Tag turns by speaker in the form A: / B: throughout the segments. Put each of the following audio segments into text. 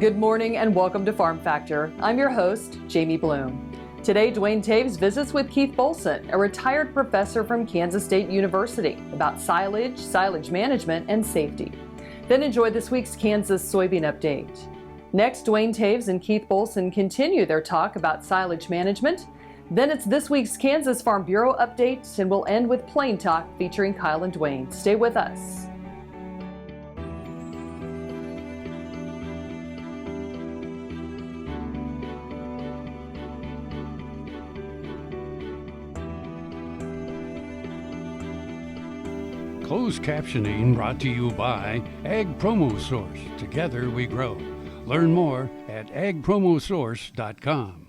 A: Good morning and welcome to Farm Factor. I'm your host, Jamie Bloom. Today, Duane Toews visits with Keith Bolsen, a retired professor from Kansas State University, about silage, silage management, and safety. Then enjoy this week's Kansas soybean update. Next, Duane Toews and Keith Bolsen continue their talk about silage management. Then it's this week's Kansas Farm Bureau update, and we'll end with Plain Talk featuring Kyle and Duane. Stay with us.
B: Closed captioning brought to you by Ag Promo Source. Together we grow. Learn more at agpromosource.com.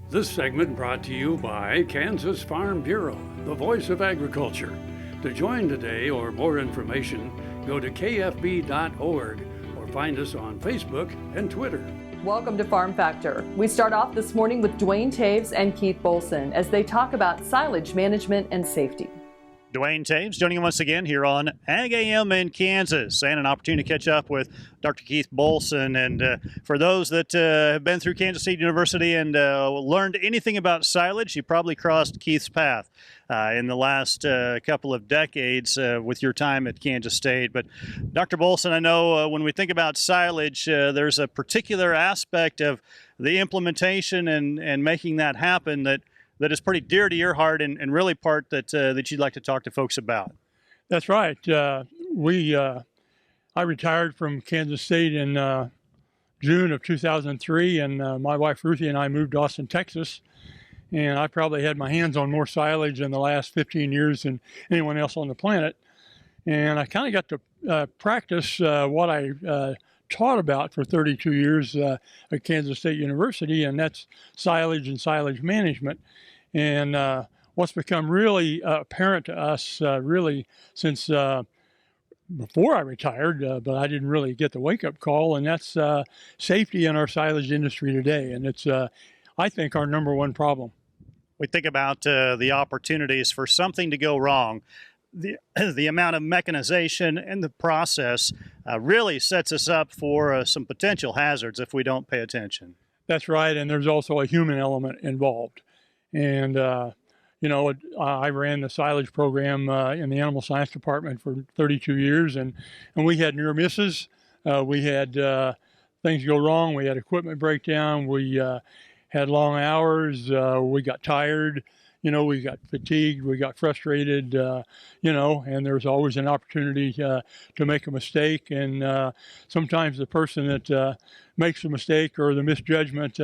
B: This segment brought to you by Kansas Farm Bureau, the voice of agriculture. To join today or more information, go to kfb.org or find us on Facebook and Twitter.
A: Welcome to Farm Factor. We start off this morning with Duane Toews and Keith Bolsen as they talk about silage management and safety.
C: Duane Toews joining us again here on Ag AM in Kansas, and an opportunity to catch up with Dr. Keith Bolsen. And for those that have been through Kansas State University and learned anything about silage, you probably crossed Keith's path in the last couple of decades with your time at Kansas State. But Dr. Bolsen, I know when we think about silage, there's a particular aspect of the implementation and making that happen that is pretty dear to your heart and really part that you'd like to talk to folks about.
D: That's right. I retired from Kansas State in June of 2003, and my wife Ruthie and I moved to Austin, Texas. And I probably had my hands on more silage in the last 15 years than anyone else on the planet. And I kind of got to practice what I taught about for 32 years at Kansas State University, and that's silage and silage management. And what's become really apparent to us really since before I retired, but I didn't really get the wake-up call, and that's safety in our silage industry today. And it's, I think, our number one problem.
C: We think about the opportunities for something to go wrong. The amount of mechanization in the process really sets us up for some potential hazards if we don't pay attention.
D: That's right, and there's also a human element involved. And, you know, I ran the silage program in the animal science department for 32 years, and we had near misses. We had things go wrong. We had equipment breakdown. We had long hours. We got tired. You know, we got fatigued, we got frustrated, you know, and there's always an opportunity to make a mistake. And sometimes the person that makes a mistake or the misjudgment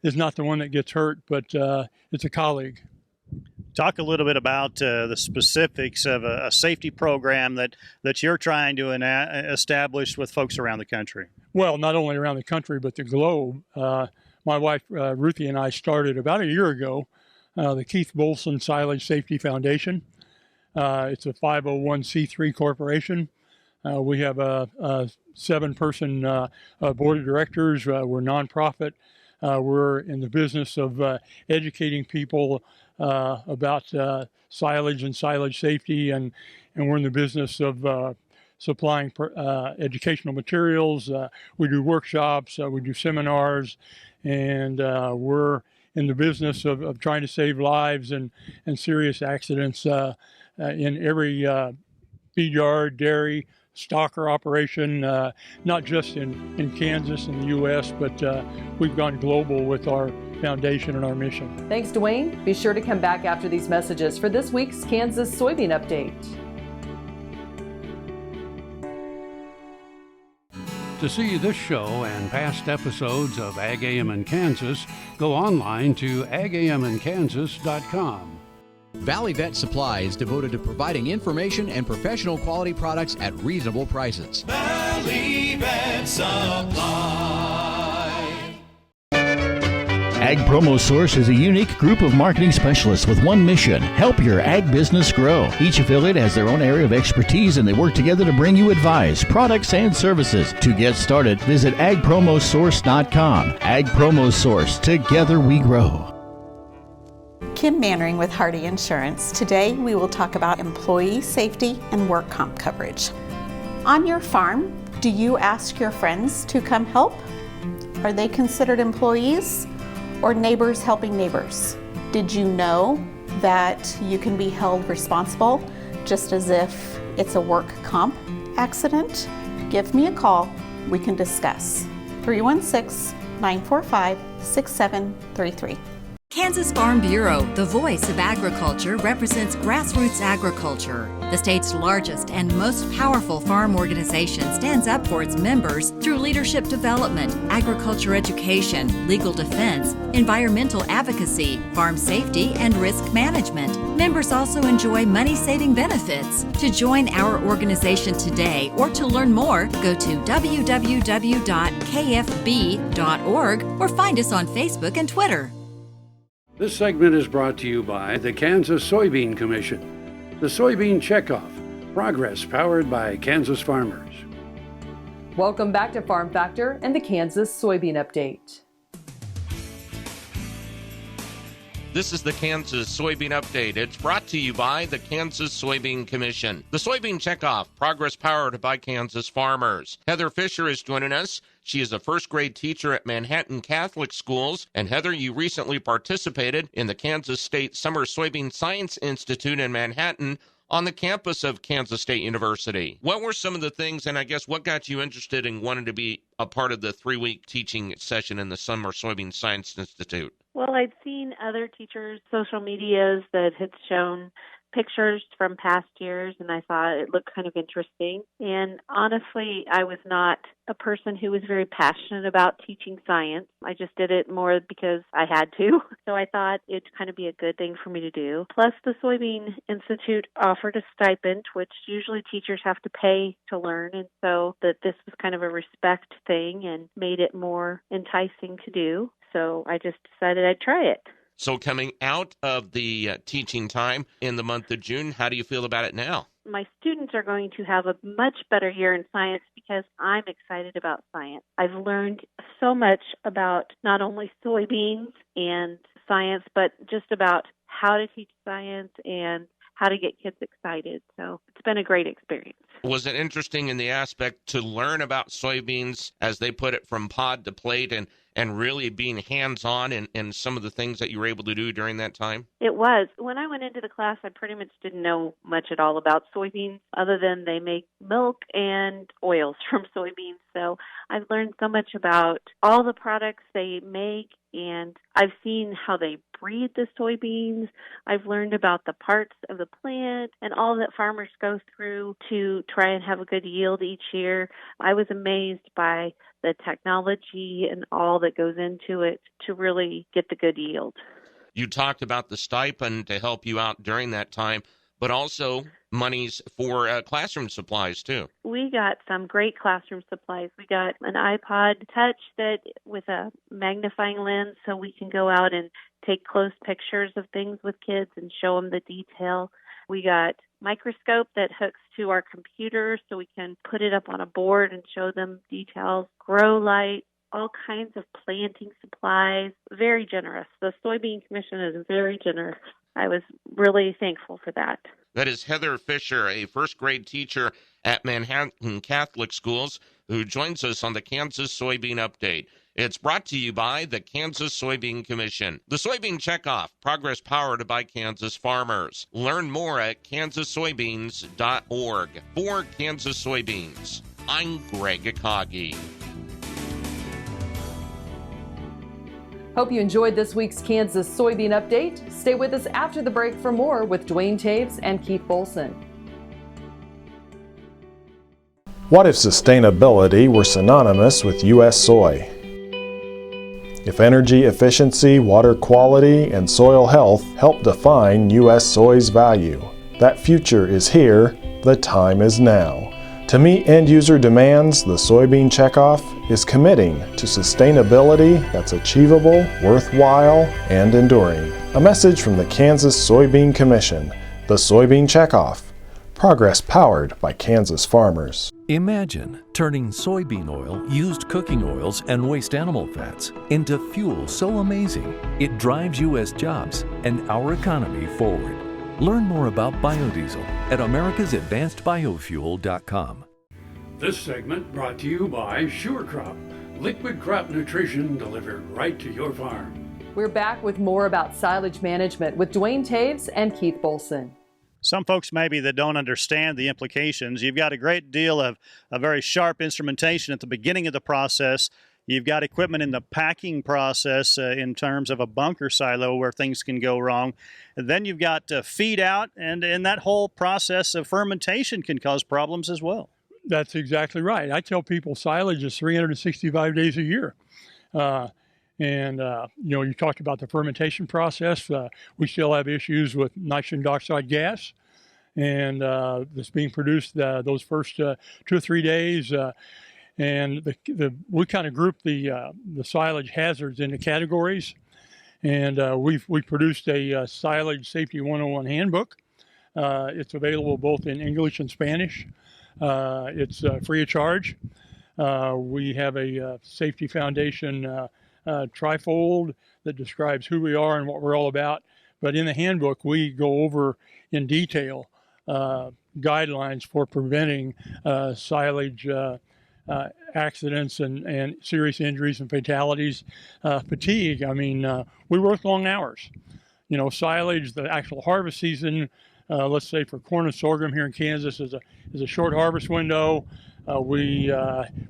D: is not the one that gets hurt, but it's a colleague.
C: Talk a little bit about the specifics of a safety program that you're trying to establish with folks around the country.
D: Well, not only around the country, but the globe. My wife, Ruthie, and I started about a year ago the Keith Bolsen Silage Safety Foundation. It's a 501c3 corporation. We have a 7-person board of directors. We're nonprofit. We're in the business of educating people about silage and silage safety, and we're in the business of supplying educational materials. We do workshops, we do seminars, and we're in the business of trying to save lives and serious accidents in every feed yard, dairy, stocker operation, not just in Kansas and the U.S., but we've gone global with our foundation and our mission.
A: Thanks, Duane. Be sure to come back after these messages for this week's Kansas soybean update.
B: To see this show and past episodes of Ag AM in Kansas, go online to agaminkansas.com.
E: Valley Vet Supply is devoted to providing information and professional quality products at reasonable prices.
F: Valley Vet Supply.
G: Ag Promo Source is a unique group of marketing specialists with one mission: help your ag business grow. Each affiliate has their own area of expertise, and they work together to bring you advice, products, and services. To get started, visit agpromosource.com. Ag Promo Source. Together we grow.
H: Kim Mannering with Hardy Insurance. Today we will talk about employee safety and work comp coverage. On your farm, do you ask your friends to come help? Are they considered employees or neighbors helping neighbors? Did you know that you can be held responsible just as if it's a work comp accident? Give me a call. We can discuss. 316-945-6733.
I: Kansas Farm Bureau, the voice of agriculture, represents grassroots agriculture. The state's largest and most powerful farm organization stands up for its members through leadership development, agriculture education, legal defense, environmental advocacy, farm safety, and risk management. Members also enjoy money-saving benefits. To join our organization today or to learn more, go to www.kfb.org or find us on Facebook and Twitter.
B: This segment is brought to you by the Kansas Soybean Commission. The Soybean Checkoff, progress powered by Kansas farmers.
A: Welcome back to Farm Factor and the Kansas Soybean Update.
J: This is the Kansas Soybean Update. It's brought to you by the Kansas Soybean Commission. The Soybean Checkoff, progress powered by Kansas farmers. Heather Fisher is joining us. She is a first-grade teacher at Manhattan Catholic Schools. And Heather, you recently participated in the Kansas State Summer Soybean Science Institute in Manhattan on the campus of Kansas State University. What were some of the things, and I guess what got you interested in wanting to be a part of the 3-week teaching session in the Summer Soybean Science Institute?
K: Well, I'd seen other teachers' social medias that had shown pictures from past years, and I thought it looked kind of interesting. And honestly, I was not a person who was very passionate about teaching science. I just did it more because I had to. So I thought it'd kind of be a good thing for me to do. Plus, the Soybean Institute offered a stipend, which usually teachers have to pay to learn. And so that this was kind of a respect thing and made it more enticing to do. So I just decided I'd try it.
J: So coming out of the teaching time in the month of June, how do you feel about it now?
K: My students are going to have a much better year in science because I'm excited about science. I've learned so much about not only soybeans and science, but just about how to teach science and how to get kids excited. So it's been a great experience.
J: Was it interesting in the aspect to learn about soybeans, as they put it, from pod to plate and really being hands-on in some of the things that you were able to do during that time?
K: It was. When I went into the class, I pretty much didn't know much at all about soybeans other than they make milk and oils from soybeans. So I've learned so much about all the products they make, and I've seen how they breed the soybeans. I've learned about the parts of the plant and all that farmers go through to try and have a good yield each year. I was amazed by the technology and all that goes into it to really get the good yield.
J: You talked about the stipend to help you out during that time, but also monies for classroom supplies too.
K: We got some great classroom supplies. We got an iPod Touch that with a magnifying lens so we can go out and take close pictures of things with kids and show them the detail. We got microscope that hooks to our computer so we can put it up on a board and show them details. Grow light, all kinds of planting supplies. Very generous. The Soybean Commission is very generous. I was really thankful for that.
J: That is Heather Fisher, a first-grade teacher at Manhattan Catholic Schools, who joins us on the Kansas Soybean Update. It's brought to you by the Kansas Soybean Commission. The Soybean Checkoff, progress powered by Kansas farmers. Learn more at kansassoybeans.org. For Kansas Soybeans, I'm Greg Akagi.
A: Hope you enjoyed this week's Kansas Soybean Update. Stay with us after the break for more with Duane Toews and Keith Bolsen.
L: What if sustainability were synonymous with U.S. soy? If energy efficiency, water quality, and soil health help define U.S. soy's value, that future is here, the time is now. To meet end-user demands, the Soybean Checkoff is committing to sustainability that's achievable, worthwhile, and enduring. A message from the Kansas Soybean Commission. The Soybean Checkoff. Progress powered by Kansas farmers.
M: Imagine turning soybean oil, used cooking oils, and waste animal fats into fuel so amazing it drives U.S. jobs and our economy forward. Learn more about biodiesel at americasadvancedbiofuel.com.
B: This segment brought to you by SureCrop, Liquid crop nutrition delivered right to your farm.
A: We're back with more about silage management with Duane Toews and Keith Bolsen.
C: Some folks maybe that don't understand the implications. You've got a great deal of a very sharp instrumentation at the beginning of the process. You've got equipment in the packing process in terms of a bunker silo where things can go wrong. And then you've got feed out, and in that whole process of fermentation can cause problems as well.
D: That's exactly right. I tell people silage is 365 days a year. You talked about the fermentation process. We still have issues with nitrogen dioxide gas, and that's being produced those first 2 or 3 days. We kind of group the silage hazards into categories, and we produced a Silage Safety 101 handbook. It's available both in English and Spanish. It's free of charge. We have a Safety Foundation trifold that describes who we are and what we're all about. But in the handbook, we go over in detail guidelines for preventing silage accidents and serious injuries and fatalities. Fatigue, we work long hours. Silage, the actual harvest season, let's say for corn and sorghum here in Kansas is a short harvest window. We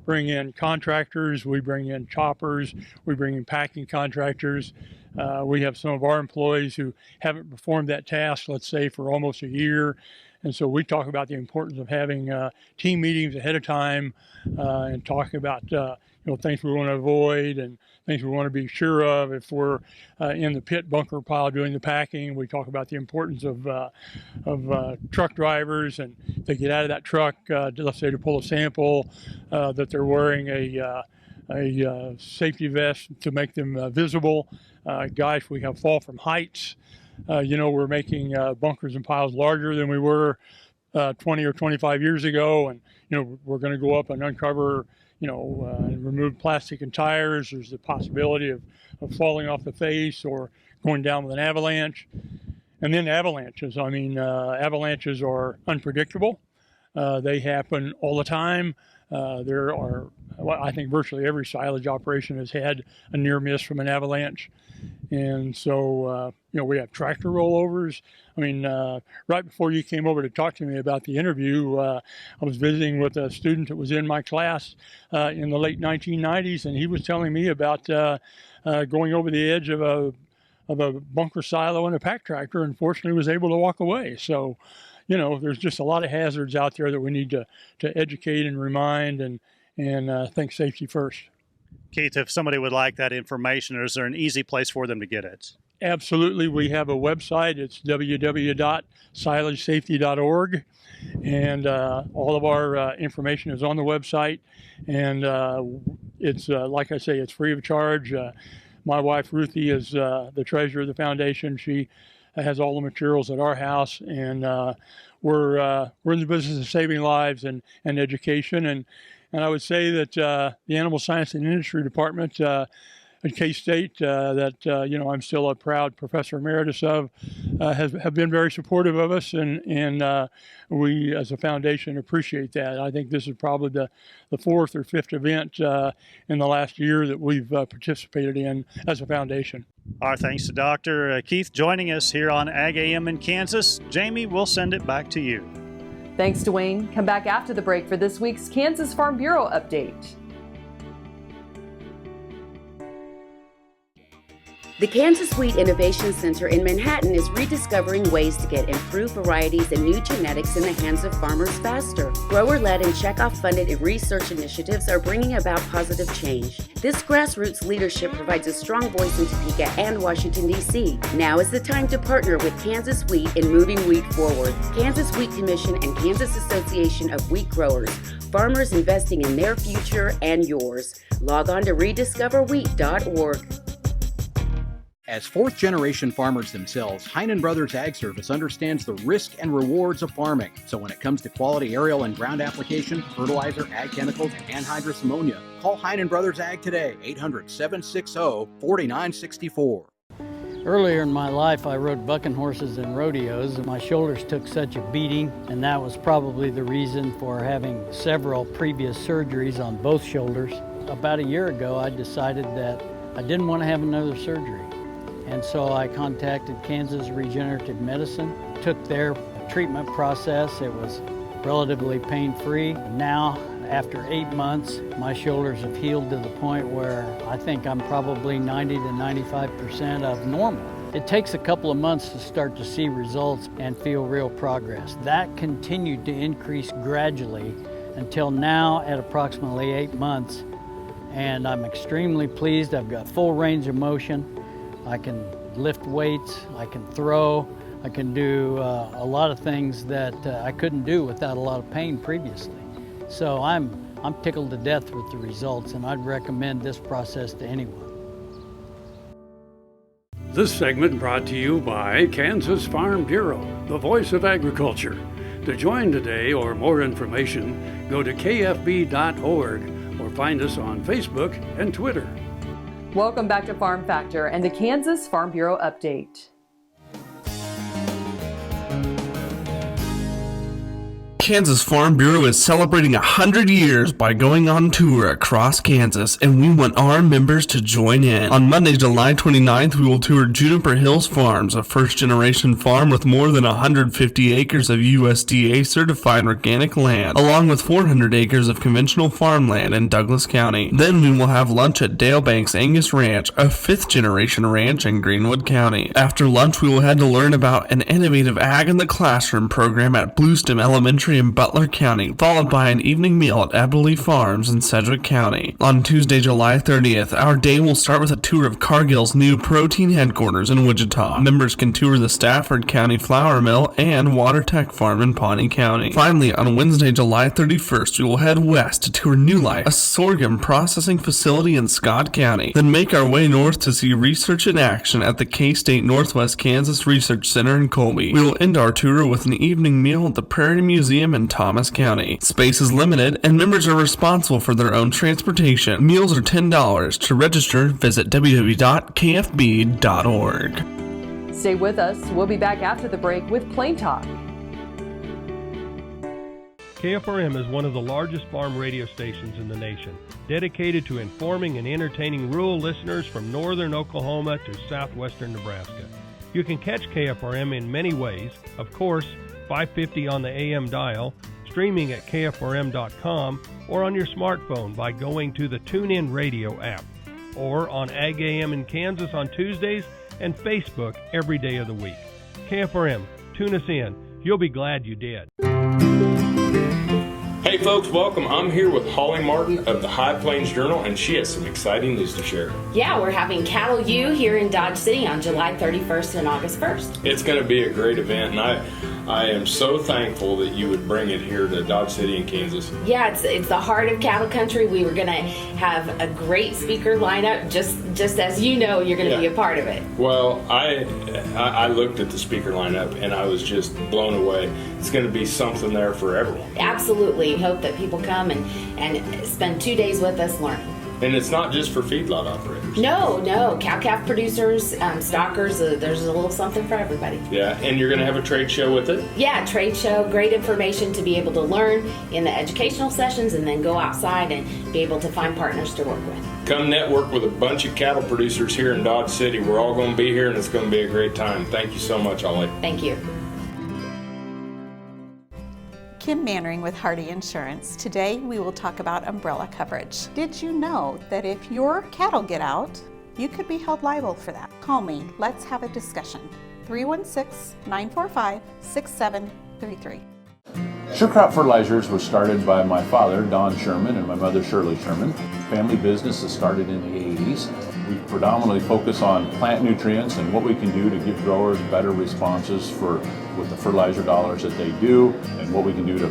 D: bring in contractors, we bring in choppers, we bring in packing contractors. We have some of our employees who haven't performed that task, let's say, for almost a year. And so we talk about the importance of having team meetings ahead of time and talking about things we want to avoid and things we want to be sure of. If we're in the pit bunker pile doing the packing, we talk about the importance of truck drivers, and they get out of that truck, let's say to pull a sample, that they're wearing a safety vest to make them visible. Guys, we have fall from heights. We're making bunkers and piles larger than we were 20 or 25 years ago, and we're going to go up and uncover and remove plastic and tires. There's the possibility of falling off the face or going down with an avalanche. And then avalanches. Avalanches are unpredictable. They happen all the time. I think virtually every silage operation has had a near miss from an avalanche. And so, we have tractor rollovers. Right before you came over to talk to me about the interview, I was visiting with a student that was in my class in the late 1990s, and he was telling me about going over the edge of a bunker silo in a pack tractor, and fortunately was able to walk away. So, there's just a lot of hazards out there that we need to educate and remind and think safety first.
C: Keith, if somebody would like that information, is there an easy place for them to get it?
D: Absolutely. We have a website. It's www.silagesafety.org, and all of our information is on the website. And it's like I say, it's free of charge. My wife Ruthie is the treasurer of the foundation. She has all the materials at our house, and we're in the business of saving lives and education. And I would say that the Animal Science and Industry Department at K-State, I'm still a proud professor emeritus of, have been very supportive of us, and we as a foundation appreciate that. I think this is probably the fourth or fifth event in the last year that we've participated in as a foundation.
C: Our thanks to Dr. Keith joining us here on Ag AM in Kansas. Jamie, we'll send it back to you.
A: Thanks, Duane. Come back after the break for this week's Kansas Farm Bureau update.
N: The Kansas Wheat Innovation Center in Manhattan is rediscovering ways to get improved varieties and new genetics in the hands of farmers faster. Grower-led and checkoff-funded research initiatives are bringing about positive change. This grassroots leadership provides a strong voice in Topeka and Washington, D.C. Now is the time to partner with Kansas Wheat in moving wheat forward. Kansas Wheat Commission and Kansas Association of Wheat Growers. Farmers investing in their future and yours. Log on to rediscoverwheat.org.
E: As fourth-generation farmers themselves, Heinen Brothers Ag Service understands the risk and rewards of farming. So when it comes to quality aerial and ground application, fertilizer, ag chemicals, and anhydrous ammonia, call Heinen Brothers Ag today, 800-760-4964.
O: Earlier in my life, I rode bucking horses and rodeos, and my shoulders took such a beating, and that was probably the reason for having several previous surgeries on both shoulders. about a year ago, I decided that I didn't want to have another surgery. And so I contacted Kansas Regenerative Medicine, took their treatment process. It was relatively pain-free. Now, after 8 months, my shoulders have healed to the point where I think I'm probably 90 to 95% of normal. It takes a couple of months to start to see results and feel real progress. That continued to increase gradually until now at approximately 8 months. And I'm extremely pleased. I've got full range of motion. I can lift weights, I can throw, I can do a lot of things that I couldn't do without a lot of pain previously. So I'm tickled to death with the results, and I'd recommend this process to anyone.
B: This segment brought to you by Kansas Farm Bureau, the voice of agriculture. To join today or more information, go to kfb.org or find us on Facebook and Twitter.
A: Welcome back to Farm Factor and the Kansas Farm Bureau Update.
P: Kansas Farm Bureau is celebrating 100 years by going on tour across Kansas, and we want our members to join in. On Monday, July 29th, we will tour Juniper Hills Farms, a first-generation farm with more than 150 acres of USDA-certified organic land, along with 400 acres of conventional farmland in Douglas County. Then we will have lunch at Dale Banks Angus Ranch, a fifth-generation ranch in Greenwood County. After lunch, we will head to learn about an innovative Ag in the Classroom program at Bluestem Elementary in Butler County, followed by an evening meal at Eberly Farms in Sedgwick County. On Tuesday, July 30th, our day will start with a tour of Cargill's new protein headquarters in Wichita. Members can tour the Stafford County Flour Mill and Water Tech Farm in Pawnee County. Finally, on Wednesday, July 31st, we will head west to tour New Life, a sorghum processing facility in Scott County. Then make our way north to see research in action at the K-State Northwest Kansas Research Center in Colby. We will end our tour with an evening meal at the Prairie Museum in Thomas County. Space is limited and members are responsible for their own transportation. Meals are $10. To register, visit www.kfb.org.
A: Stay with us. We'll be back after the break with Plain Talk.
Q: KFRM is one of the largest farm radio stations in the nation, dedicated to informing and entertaining rural listeners from northern Oklahoma to southwestern Nebraska. You can catch KFRM in many ways. Of course, 550 on the AM dial, streaming at kfrm.com, or on your smartphone by going to the TuneIn Radio app, or on Ag AM in Kansas on Tuesdays and Facebook every day of the week. KFRM, tune us in. You'll be glad you did.
R: Hey folks, welcome. I'm here with Holly Martin of the High Plains Journal, and she has some exciting news to share.
N: Yeah, we're having Cattle U here in Dodge City on July 31st and August 1st.
R: It's going to be a great event, and I am so thankful that you would bring it here to Dodge City in Kansas.
N: Yeah, it's the heart of cattle country. We were going to have a great speaker lineup, just as you know, you're going to be a part of it.
R: Well, I looked at the speaker lineup, and I was just blown away. It's going to be something there for everyone.
N: Absolutely. Hope that people come and spend 2 days with us learning.
R: And it's not just for feedlot operators.
N: No. Cow-calf producers, stockers, there's a little something for everybody.
R: Yeah, and you're going to have a trade show with it?
N: Yeah, trade show, great information to be able to learn in the educational sessions and then go outside and be able to find partners to work with.
R: Come network with a bunch of cattle producers here in Dodge City. We're all going to be here, and it's going to be a great time. Thank you so much, Holly.
N: Thank you.
H: Kim Mannering with Hardy Insurance. Today we will talk about umbrella coverage. Did you know that if your cattle get out, you could be held liable for that? Call me. Let's have a discussion. 316-945-6733.
S: Sure Crop Fertilizers was started by my father, Don Sherman, and my mother, Shirley Sherman. Family business that started in the 80s. We predominantly focus on plant nutrients and what we can do to give growers better responses with the fertilizer dollars that they do, and what we can do to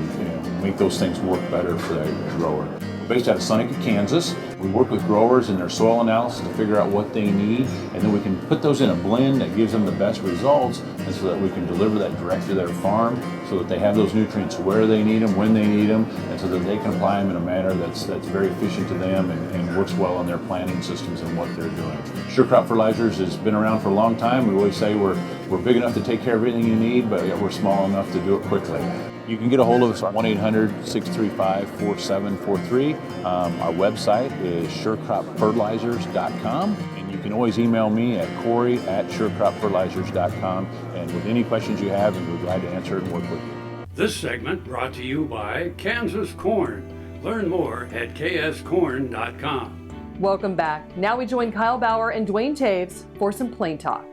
S: make those things work better for the grower. We're based out of Seneca, Kansas. We work with growers in their soil analysis to figure out what they need, and then we can put those in a blend that gives them the best results, and so that we can deliver that direct to their farm so that they have those nutrients where they need them, when they need them, and so that they can apply them in a manner that's very efficient to them and works well in their planting systems and what they're doing. Sure Crop Fertilizers has been around for a long time. We always say we're We're big enough to take care of everything you need, but we're small enough to do it quickly. You can get a hold of us at 1-800-635-4743. Our website is surecropfertilizers.com. And you can always email me at corey@surecropfertilizers.com. And with any questions you have, we're glad to answer and work with you.
B: This segment brought to you by Kansas Corn. Learn more at kscorn.com.
A: Welcome back. Now we join Kyle Bauer and Duane Toews for some Plain Talk.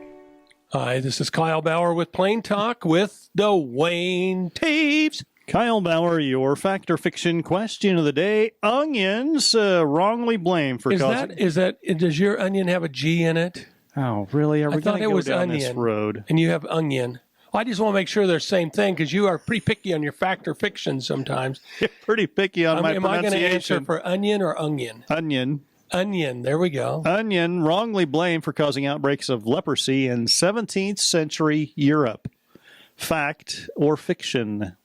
Q: Hi, this is Kyle Bauer with Plain Talk with Duane Toews.
C: Kyle Bauer, your fact or fiction question of the day. Onions wrongly blamed for causing...
Q: Does your onion have a G in it?
C: Oh, really? Are we going to go down this road?
Q: And you have onion. Well, I just want to make sure they're the same thing because you are pretty picky on your fact or fiction sometimes.
C: You're pretty picky on my pronunciation.
Q: Am I going to answer for onion or onion?
C: Onion.
Q: Onion, there we go.
C: Onion wrongly blamed for causing outbreaks of leprosy in 17th century Europe. Fact or fiction?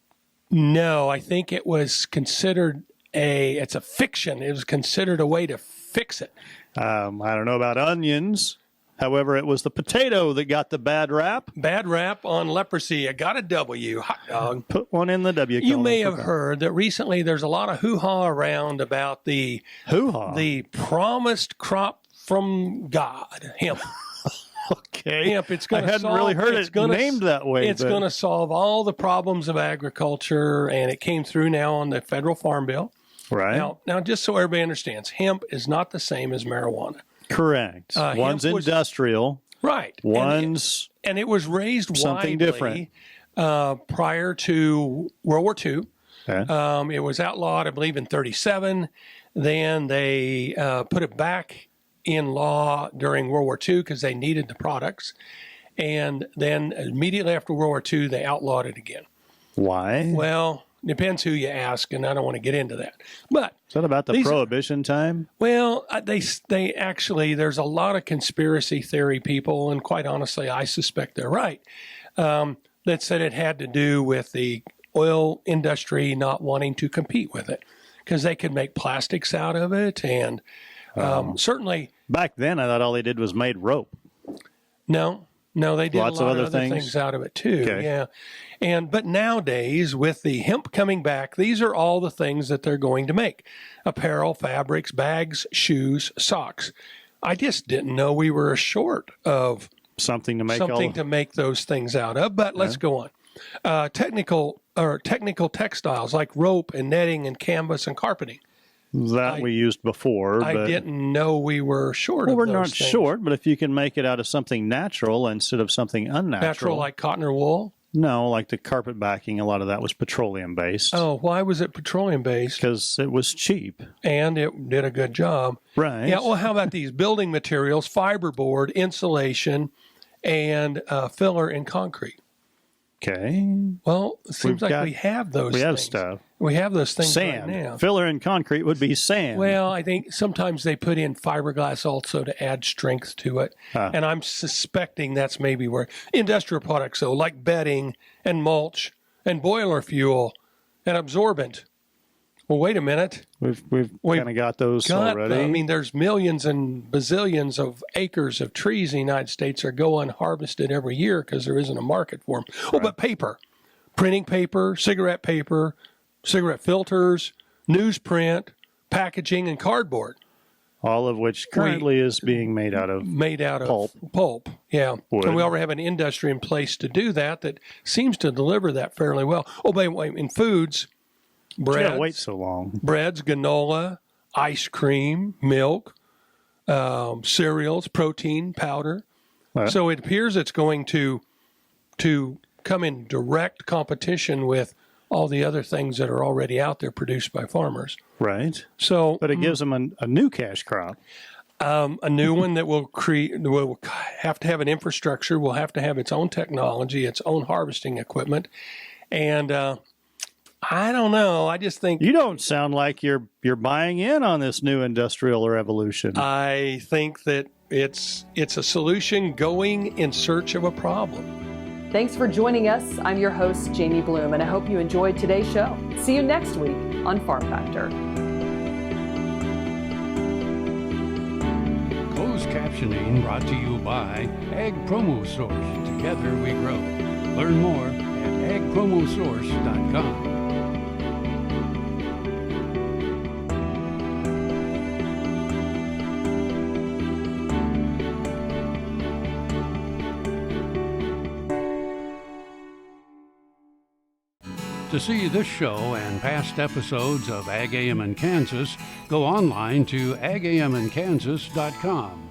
Q: No, I think it was considered it's a fiction. It was considered a way to fix it.
C: I don't know about onions. However, it was the potato that got the bad rap.
Q: Bad rap on leprosy. I got a W. Hot dog.
C: Put one in the W.
Q: You may have heard that recently there's a lot of hoo-ha around about the promised crop from God, hemp.
C: Okay.
Q: Hemp.
C: I hadn't really heard it named that way.
Q: It's going to solve all the problems of agriculture, and it came through now on the federal farm bill.
C: Right.
Q: Now, just so everybody understands, hemp is not the same as marijuana.
C: Correct. One's industrial.
Q: Right.
C: One's
Q: and it was raised
C: something
Q: widely,
C: different.
Q: Prior to World War II.
C: Okay.
Q: It was outlawed, I believe, in 1937. Then they put it back in law during World War II because they needed the products. And then immediately after World War II, they outlawed it again.
C: Why?
Q: Well, depends who you ask, and I don't want to get into that. But
C: is that about the Prohibition time?
Q: Well, they actually, there's a lot of conspiracy theory people, and quite honestly, I suspect they're right, that said it had to do with the oil industry not wanting to compete with it because they could make plastics out of it, and certainly
C: back then I thought all they did was made rope.
Q: No, they did
C: lots
Q: a lot
C: of other
Q: things out of it too.
C: Okay.
Q: Yeah. But nowadays, with the hemp coming back, these are all the things that they're going to make: apparel, fabrics, bags, shoes, socks. I just didn't know we were short of
C: something to
Q: make those things out of. But let's go on. Technical textiles like rope and netting and canvas and carpeting.
C: We used before.
Q: I didn't know we were short of those
C: we're not
Q: things.
C: short, but if you can make it out of something natural instead of something unnatural.
Q: Natural like cotton or wool?
C: No, like the carpet backing, a lot of that was petroleum-based.
Q: Oh, why was it petroleum-based?
C: Because it was cheap.
Q: And it did a good job.
C: Right.
Q: Yeah, well, how about these building materials, fiberboard, insulation, and filler and concrete?
C: Okay.
Q: Well, it seems like we have those things.
C: We have stuff.
Q: We have those things
C: sand.
Q: right now.
C: Filler and concrete would be sand.
Q: Well, I think sometimes they put in fiberglass also to add strength to it. And I'm suspecting that's maybe where industrial products, though, like bedding and mulch and boiler fuel and absorbent. Well, wait a minute.
C: We've kind of got those already.
Q: I mean, there's millions and bazillions of acres of trees in the United States are go unharvested every year because there isn't a market for them. Right. Oh, but paper, printing paper, cigarette filters, newsprint, packaging, and cardboard.
C: All of which currently is being made out of
Q: pulp. Yeah.
C: Wood.
Q: And we already have an industry in place to do that seems to deliver that fairly well. Oh, but wait, in foods, breads,
C: you gotta wait so long.
Q: Breads, granola, ice cream, milk, cereals, protein powder.
C: Right.
Q: So it appears it's going to come in direct competition with all the other things that are already out there produced by farmers.
C: Right.
Q: So,
C: but it gives them a new cash crop.
Q: A new one that will have to have an infrastructure, will have to have its own technology, its own harvesting equipment, and I don't know. I just think
C: you don't sound like you're buying in on this new industrial revolution.
Q: I think that it's a solution going in search of a problem.
A: Thanks for joining us. I'm your host, Jamie Bloom, and I hope you enjoyed today's show. See you next week on Farm Factor.
B: Closed caption captioning brought to you by Ag Promo Source. Together we grow. Learn more at agpromosource.com. To see this show and past episodes of Ag AM in Kansas, go online to agamandkansas.com.